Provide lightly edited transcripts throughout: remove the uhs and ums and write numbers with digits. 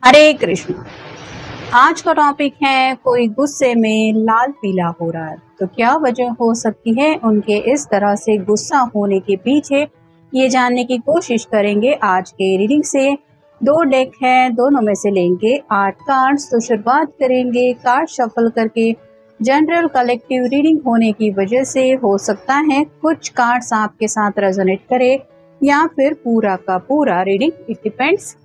हरे कृष्ण। आज का टॉपिक है कोई गुस्से में लाल पीला हो रहा है तो क्या वजह हो सकती है उनके इस तरह से गुस्सा होने के पीछे, ये जानने की कोशिश करेंगे आज के रीडिंग से। 2 डेक है, दोनों में से लेंगे 8 कार्ड्स। तो शुरुआत करेंगे कार्ड शफल करके। जनरल कलेक्टिव रीडिंग होने की वजह से हो सकता है कुछ कार्ड्स आपके साथ रेजोनेट करे या फिर पूरा का पूरा रीडिंग, इट डिपेंड्स।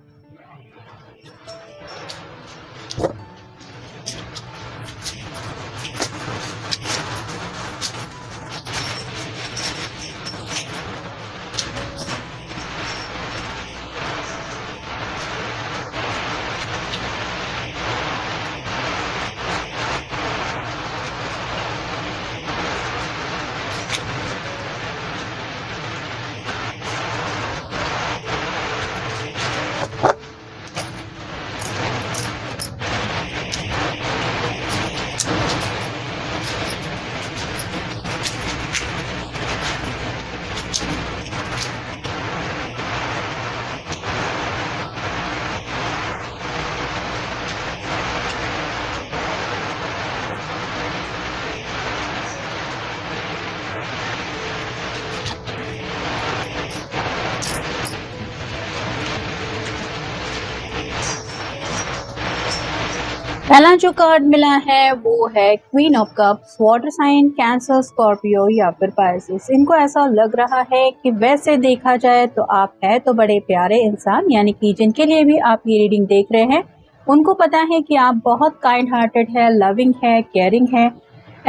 पहला जो कार्ड मिला है वो है queen of cups. Water sign Cancer, Scorpio या फिर पाइसेस। इनको ऐसा लग रहा है कि वैसे देखा जाए तो आप है तो बड़े प्यारे इंसान, यानी कि जिनके लिए भी आप ये रीडिंग देख रहे हैं उनको पता है कि आप बहुत काइंड हार्टेड है, लविंग है, केयरिंग है।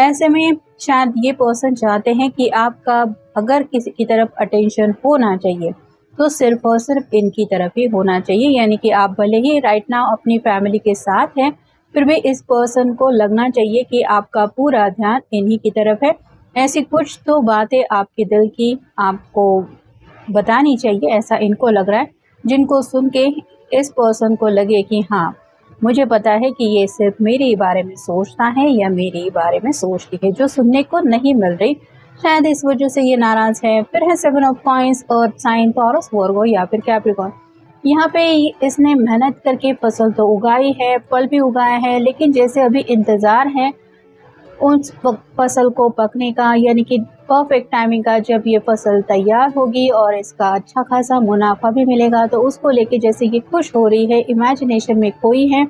ऐसे में शायद ये पर्सन चाहते हैं कि आपका अगर किसी की तरफ अटेंशन होना चाहिए तो सिर्फ और सिर्फ इनकी तरफ ही होना चाहिए, यानी कि आप भले ही राइट नाउ अपनी फैमिली के साथ हैं फिर भी इस पर्सन को लगना चाहिए कि आपका पूरा ध्यान इन्हीं की तरफ है। ऐसी कुछ तो बातें आपके दिल की आपको बतानी चाहिए, ऐसा इनको लग रहा है, जिनको सुन के इस पर्सन को लगे कि हाँ, मुझे पता है कि ये सिर्फ मेरे बारे में सोचता है या मेरे बारे में सोचती है, जो सुनने को नहीं मिल रही। शायद इस वजह से ये नाराज है। फिर है 7 ऑफ कॉइंस और साइन टॉरस, वर्गो या फिर कैप्रिकॉर्न। यहाँ पे इसने मेहनत करके फसल तो उगाई है, फल भी उगाया है, लेकिन जैसे अभी इंतज़ार है उस फसल को पकने का, यानी कि परफेक्ट टाइमिंग का, जब ये फसल तैयार होगी और इसका अच्छा खासा मुनाफा भी मिलेगा तो उसको लेके जैसे ये खुश हो रही है, इमेजिनेशन में खोई है।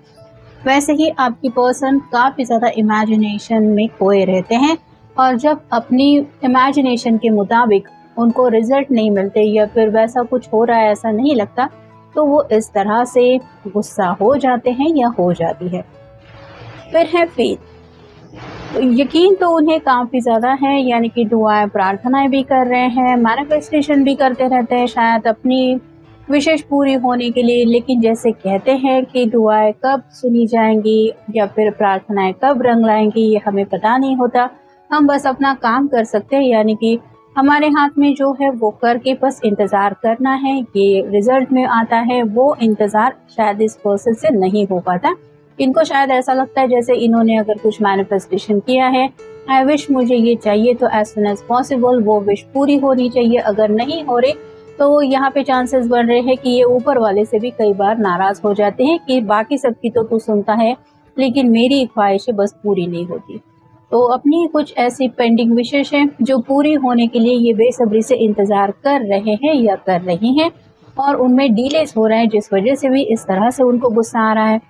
वैसे ही आपकी पर्सन काफ़ी ज़्यादा इमेजिनेशन में खोए रहते हैं और जब अपनी इमेजिनेशन के मुताबिक उनको रिजल्ट नहीं मिलते या फिर वैसा कुछ हो रहा है ऐसा नहीं लगता तो वो इस तरह से गुस्सा हो जाते हैं या हो जाती है। फिर है फेथ। तो यकीन तो उन्हें काफ़ी ज़्यादा है, यानी कि दुआएं प्रार्थनाएं भी कर रहे हैं, मैनिफेस्टेशन भी करते रहते हैं शायद अपनी विशेष पूरी होने के लिए। लेकिन जैसे कहते हैं कि दुआएं कब सुनी जाएंगी या फिर प्रार्थनाएं कब रंग लाएंगी ये हमें पता नहीं होता। हम बस अपना काम कर सकते हैं, यानी कि हमारे हाथ में जो है वो करके बस इंतज़ार करना है। ये रिजल्ट में आता है, वो इंतज़ार शायद इस प्रोसेस से नहीं हो पाता। इनको शायद ऐसा लगता है जैसे इन्होंने अगर कुछ मैनिफेस्टेशन किया है, आई विश मुझे ये चाहिए, तो एज सुन एज पॉसिबल वो विश पूरी होनी चाहिए। अगर नहीं हो रही तो यहाँ पे चांसेस बन रहे हैं कि ये ऊपर वाले से भी कई बार नाराज़ हो जाते हैं कि बाकी सबकी तो तू सुनता है लेकिन मेरी ख्वाहिशें बस पूरी नहीं होती। तो अपनी कुछ ऐसी पेंडिंग विशेष हैं जो पूरी होने के लिए ये बेसब्री से इंतज़ार कर रहे हैं या कर रही हैं और उनमें डिलेस हो रहे हैं, जिस वजह से भी इस तरह से उनको गुस्सा आ रहा है।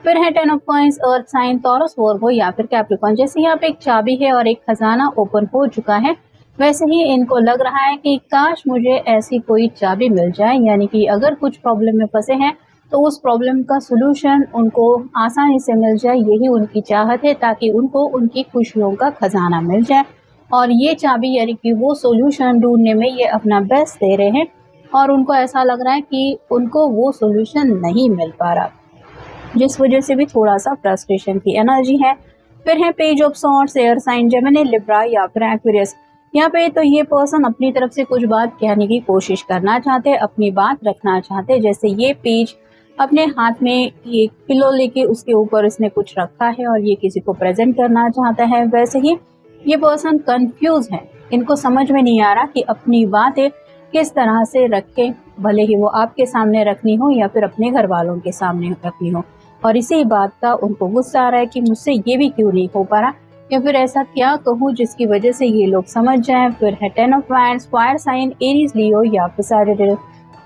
फिर है 10 of coins, earth sign, Taurus, Virgo या फिर कैप्रिकॉर्न। जैसे यहाँ पे एक चाबी है और एक खजाना ओपन हो चुका है, वैसे ही इनको लग रहा है कि काश मुझे ऐसी कोई चाबी मिल जाए, यानी कि अगर कुछ प्रॉब्लम में फंसे हैं तो उस प्रॉब्लम का सलूशन उनको आसानी से मिल जाए, यही उनकी चाहत है, ताकि उनको उनकी खुशियों का खजाना मिल जाए। और ये चाबी यानी कि वो सॉल्यूशन ढूंढने में ये अपना बेस्ट दे रहे हैं और उनको ऐसा लग रहा है कि उनको वो सॉल्यूशन नहीं मिल पा रहा, जिस वजह से भी थोड़ा सा फ्रस्ट्रेशन की एनर्जी है। फिर है page of swords, air sign, Gemini, Libra या फिर एक्वेरियस। यहाँ पे तो ये पर्सन अपनी तरफ से कुछ बात कहने की कोशिश करना चाहते हैं, अपनी बात रखना चाहते हैं। जैसे ये पेज अपने हाथ में एक पिलो लेके उसके ऊपर इसने कुछ रखा है और ये किसी को प्रेजेंट करना चाहता है। वैसे ही ये पर्सन कंफ्यूज है, इनको समझ में नहीं आ रहा कि अपनी बातें किस तरह से रखें, भले ही वो आपके सामने रखनी हो या फिर अपने घर वालों के सामने रखनी हो। और इसी बात का उनको गुस्सा आ रहा है कि मुझसे ये भी क्यों नहीं हो पा रहा, या फिर ऐसा क्या कहूँ जिसकी वजह से ये लोग समझ जाएं। फिर है 10 of wands, fire sign Aries, Leo या फिर सैजिटेरियस।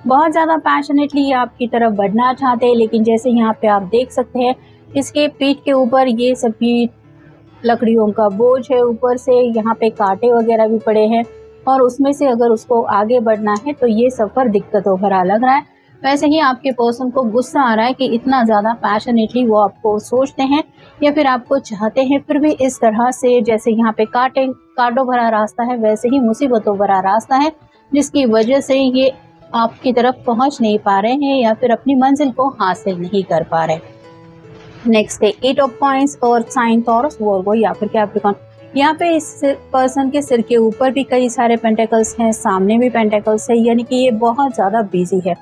बहुत ज़्यादा पैशनेटली आपकी तरफ बढ़ना चाहते हैं, लेकिन जैसे यहाँ पे आप देख सकते हैं इसके पीठ के ऊपर ये सभी लकड़ियों का बोझ है, ऊपर से यहाँ पे कांटे वगैरह भी पड़े हैं, और उसमें से अगर उसको आगे बढ़ना है तो ये सफ़र दिक्कतों भरा लग रहा है। वैसे ही आपके पर्सन को गुस्सा आ रहा है कि इतना ज़्यादा पैशनेटली वो आपको सोचते हैं या फिर आपको चाहते हैं, फिर भी इस तरह से जैसे यहाँ पे कांटों भरा रास्ता है, वैसे ही मुसीबतों भरा रास्ता है, जिसकी वजह से ये आपकी तरफ पहुँच नहीं पा रहे हैं या फिर अपनी मंजिल को हासिल नहीं कर पा रहे। नेक्स्ट है 8 ऑफ कॉइंस और साइन टॉरस, वर्गो या फिर कैप्रिकॉर्न। यहाँ पे इस पर्सन के सिर के ऊपर भी कई सारे पेंटेकल्स हैं, सामने भी पेंटेकल्स है, यानी कि ये बहुत ज़्यादा बिजी है।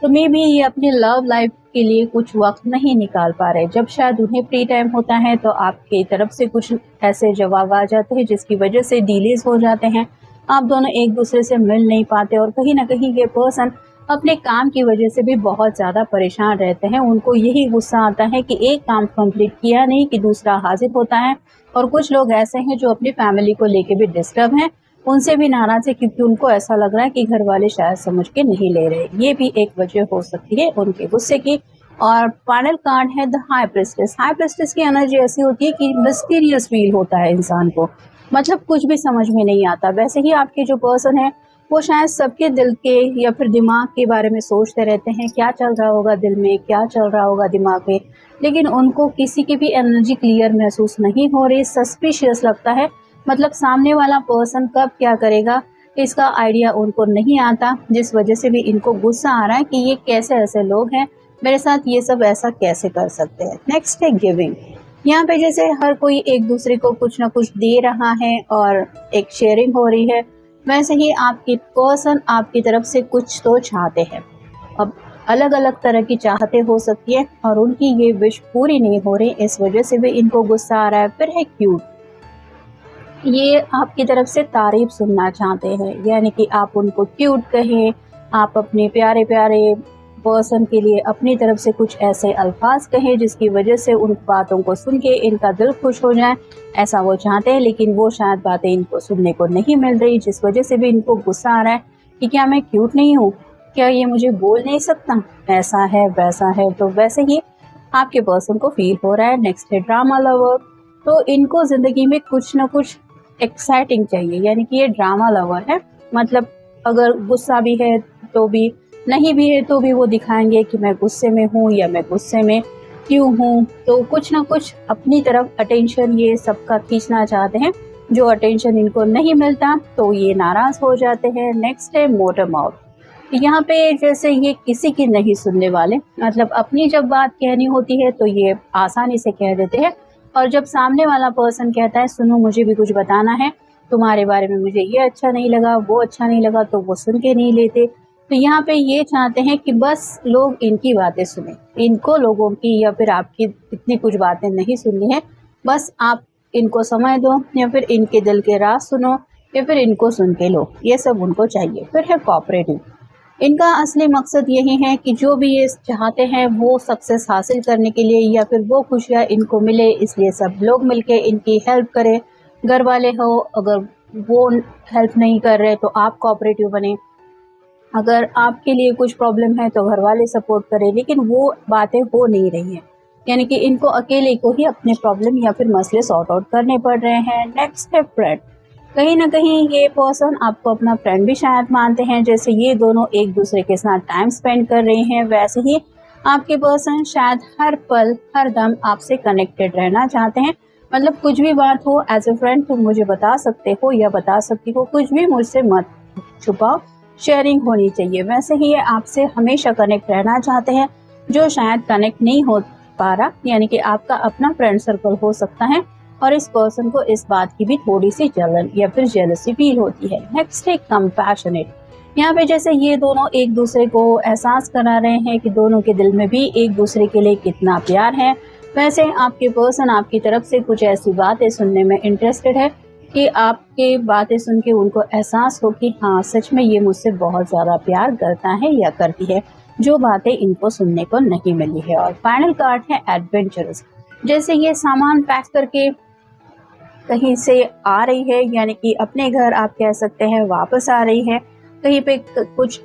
तो मे बी ये अपनी लव लाइफ के लिए कुछ वक्त नहीं निकाल पा रहे। जब शायद उन्हें फ्री टाइम होता है तो आपकी तरफ से कुछ ऐसे जवाब आ जाते हैं जिसकी वजह से डिलेज हो जाते हैं, आप दोनों एक दूसरे से मिल नहीं पाते, और कहीं ना कहीं ये पर्सन अपने काम की वजह से भी बहुत ज़्यादा परेशान रहते हैं। उनको यही गुस्सा आता है कि एक काम कंप्लीट किया नहीं कि दूसरा हाजिर होता है। और कुछ लोग ऐसे हैं जो अपनी फैमिली को लेके भी डिस्टर्ब हैं, उनसे भी नाराज़ है क्योंकि उनको ऐसा लग रहा है कि घर वाले शायद समझ के नहीं ले रहे। ये भी एक वजह हो सकती है उनके गुस्से की। और फाइनल कार्ड है the high priestess. High priestess की एनर्जी ऐसी होती है कि मिस्टीरियस फील होता है इंसान को, मतलब कुछ भी समझ में नहीं आता। वैसे ही आपके जो पर्सन है वो शायद सबके दिल के या फिर दिमाग के बारे में सोचते रहते हैं, क्या चल रहा होगा दिल में, क्या चल रहा होगा दिमाग में, लेकिन उनको किसी की भी एनर्जी क्लियर महसूस नहीं हो रही। सस्पिशियस लगता है, मतलब सामने वाला पर्सन कब क्या करेगा इसका आइडिया उनको नहीं आता, जिस वजह से भी इनको गुस्सा आ रहा है कि ये कैसे ऐसे लोग हैं, मेरे साथ ये सब ऐसा कैसे कर सकते हैं। नेक्स्ट है गिविंग। यहाँ पे जैसे हर कोई एक दूसरे को कुछ ना कुछ दे रहा है और एक शेयरिंग हो रही है, वैसे ही आपकी पर्सन आपकी तरफ से कुछ तो चाहते हैं। अब अलग अलग तरह की चाहते हो सकती है और उनकी ये विश पूरी नहीं हो रही, इस वजह से भी इनको गुस्सा आ रहा है। फिर है क्यूट, ये आपकी तरफ से तारीफ सुनना चाहते हैं, यानी कि आप उनको क्यूट कहें, आप अपने प्यारे प्यारे पर्सन के लिए अपनी तरफ से कुछ ऐसे अल्फाज कहें जिसकी वजह से उन बातों को सुन के इनका दिल खुश हो जाए, ऐसा वो चाहते हैं। लेकिन वो शायद बातें इनको सुनने को नहीं मिल रही, जिस वजह से भी इनको गुस्सा आ रहा है कि क्या मैं क्यूट नहीं हूँ, क्या ये मुझे बोल नहीं सकता, ऐसा है वैसा है। तो वैसे ही आपके पर्सन को फील हो रहा है। नेक्स्ट है ड्रामा लवर। तो इनको ज़िंदगी में कुछ ना कुछ एक्साइटिंग चाहिए, यानी कि ये ड्रामा लवर है, मतलब अगर गुस्सा भी है तो भी, नहीं भी है तो भी वो दिखाएंगे कि मैं गुस्से में हूँ या मैं गुस्से में क्यों हूँ। तो कुछ ना कुछ अपनी तरफ अटेंशन ये सबका खींचना चाहते हैं, जो अटेंशन इनको नहीं मिलता तो ये नाराज़ हो जाते हैं। नेक्स्ट है मोटर माउथ। यहाँ पे जैसे ये किसी की नहीं सुनने वाले, मतलब अपनी जब बात कहनी होती है तो ये आसानी से कह देते हैं, और जब सामने वाला पर्सन कहता है सुनो मुझे भी कुछ बताना है, तुम्हारे बारे में मुझे ये अच्छा नहीं लगा वो अच्छा नहीं लगा, तो वो सुन के नहीं लेते। तो यहाँ पे ये चाहते हैं कि बस लोग इनकी बातें सुने, इनको लोगों की या फिर आपकी इतनी कुछ बातें नहीं सुननी है, बस आप इनको समय दो या फिर इनके दिल के राज सुनो या फिर इनको सुन के लो, ये सब उनको चाहिए। फिर है कोऑपरेटिव। इनका असली मकसद यही है कि जो भी ये चाहते हैं वो सक्सेस हासिल करने के लिए या फिर वो खुशियाँ इनको मिले, इसलिए सब लोग मिलके इनकी हेल्प करें। घर वाले हो, अगर वो हेल्प नहीं कर रहे तो आप कोऑपरेटिव बने, अगर आपके लिए कुछ प्रॉब्लम है तो घर वाले सपोर्ट करें, लेकिन वो बातें हो नहीं रही हैं, यानी कि इनको अकेले को ही अपने प्रॉब्लम या फिर मसले सॉर्ट आउट करने पड़ रहे हैं। नेक्स्ट है फ्रेंड। कहीं ना कहीं ये पर्सन आपको अपना फ्रेंड भी शायद मानते हैं, जैसे ये दोनों एक दूसरे के साथ टाइम स्पेंड कर रहे हैं, वैसे ही आपके पर्सन शायद हर पल हर दम आपसे कनेक्टेड रहना चाहते हैं। मतलब कुछ भी बात हो एज ए फ्रेंड तुम मुझे बता सकते हो या बता सकती हो, कुछ भी मुझसे मत छुपाओ, शेयरिंग होनी चाहिए। वैसे ही ये आपसे हमेशा कनेक्ट रहना चाहते हैं, जो शायद कनेक्ट नहीं हो पा रहा, यानी कि आपका अपना फ्रेंड सर्कल हो सकता है और इस पर्सन को इस बात की भी थोड़ी सी जलन या फिर जेलसी फील होती है। नेक्स्ट है कंपैशनेट। यहाँ पे जैसे ये दोनों एक दूसरे को एहसास करा रहे हैं कि दोनों के दिल में भी एक दूसरे के लिए कितना प्यार है, वैसे आपके पर्सन आपकी तरफ से कुछ ऐसी बातें सुनने में इंटरेस्टेड है कि आपकी बातें सुन के उनको एहसास हो कि हाँ, सच में ये मुझसे बहुत ज़्यादा प्यार करता है या करती है, जो बातें इनको सुनने को नहीं मिली है। और फाइनल कार्ड है एडवेंचरस। जैसे ये सामान पैक करके कहीं से आ रही है, यानी कि अपने घर आप कह सकते हैं वापस आ रही है, कहीं पे कुछ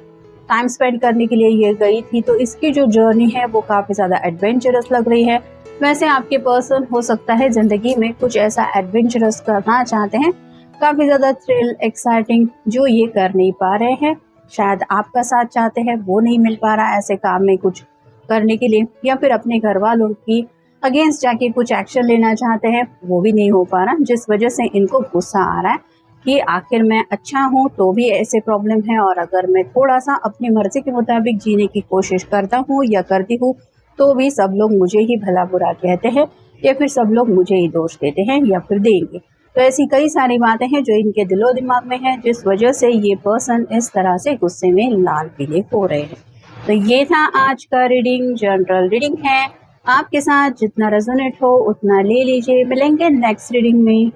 टाइम स्पेंड करने के लिए ये गई थी, तो इसकी जो जर्नी है वो काफ़ी ज़्यादा एडवेंचरस लग रही है। वैसे आपके पर्सन हो सकता है ज़िंदगी में कुछ ऐसा एडवेंचरस करना चाहते हैं, काफ़ी ज़्यादा थ्रिल एक्साइटिंग जो ये कर नहीं पा रहे हैं। शायद आपका साथ चाहते हैं, वो नहीं मिल पा रहा ऐसे काम में कुछ करने के लिए, या फिर अपने घर वालों की अगेंस्ट जाके कुछ एक्शन लेना चाहते हैं, वो भी नहीं हो पा रहा, जिस वजह से इनको गुस्सा आ रहा है कि आखिर मैं अच्छा हूँ तो भी ऐसे प्रॉब्लम है, और अगर मैं थोड़ा सा अपनी मर्जी के मुताबिक जीने की कोशिश करता हूँ या करती हूँ तो भी सब लोग मुझे ही भला बुरा कहते हैं, या फिर सब लोग मुझे ही दोष देते हैं या फिर देंगे। तो ऐसी कई सारी बातें हैं जो इनके दिलो दिमाग में है, जिस वजह से ये पर्सन इस तरह से गुस्से में लाल पीले हो रहे हैं। तो ये था आज का रीडिंग, जनरल रीडिंग है। आपके साथ जितना रेजोनेट हो उतना ले लीजिए। मिलेंगे नेक्स्ट रीडिंग में।